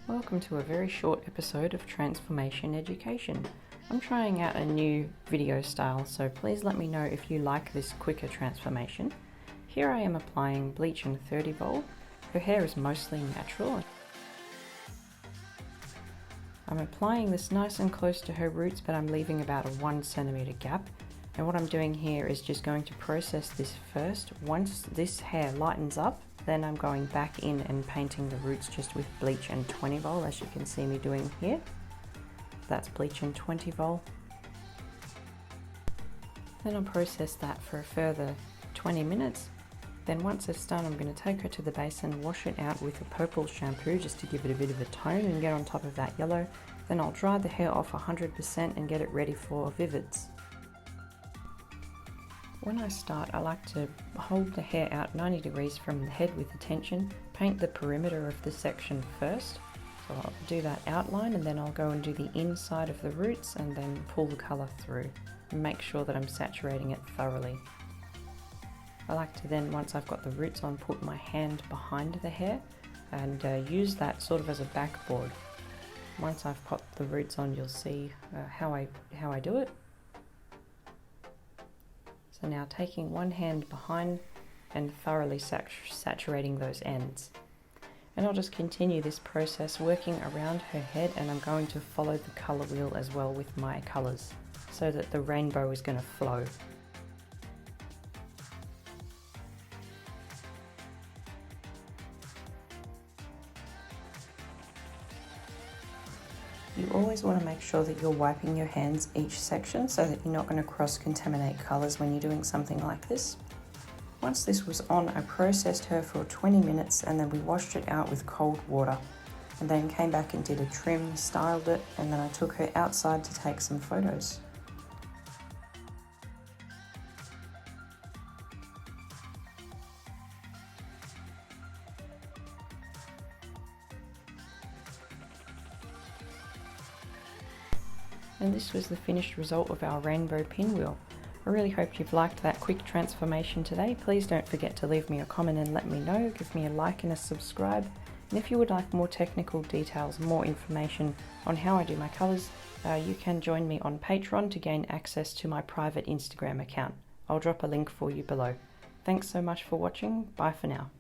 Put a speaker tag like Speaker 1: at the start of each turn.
Speaker 1: Welcome to a very short episode of Transformation Education. I'm trying out a new video style, so please let me know if you like this quicker transformation. Here I am applying bleach and 30 volt. Her hair is mostly natural. I'm applying this nice and close to her roots, but I'm leaving about a 1 centimeter gap. And what I'm doing here is just going to process this first. Once this hair lightens up, then I'm going back in and painting the roots just with bleach and 20 volt, as you can see me doing here. That's bleach and 20 volt. Then I'll process that for a further 20 minutes. Then once it's done, I'm going to take her to the basin, wash it out with a purple shampoo just to give it a bit of a tone and get on top of that yellow. Then I'll dry the hair off 100% and get it ready for vivids. When I start, I like to hold the hair out 90 degrees from the head with attention, paint the perimeter of the section first. So I'll do that outline and then I'll go and do the inside of the roots and then pull the colour through and make sure that I'm saturating it thoroughly. I like to then, once I've got the roots on, put my hand behind the hair and use that sort of as a backboard. Once I've popped the roots on, you'll see how I do it. So now taking one hand behind and thoroughly saturating those ends. And I'll just continue this process working around her head, and I'm going to follow the colour wheel as well with my colours so that the rainbow is going to flow. You always want to make sure that you're wiping your hands each section so that you're not going to cross-contaminate colours when you're doing something like this. Once this was on, I processed her for 20 minutes and then we washed it out with cold water and then came back and did a trim, styled it, and then I took her outside to take some photos. And this was the finished result of our rainbow pinwheel. I really hope you've liked that quick transformation today. Please don't forget to leave me a comment and let me know. Give me a like and a subscribe. And if you would like more technical details, more information on how I do my colours, you can join me on Patreon to gain access to my private Instagram account. I'll drop a link for you below. Thanks so much for watching. Bye for now.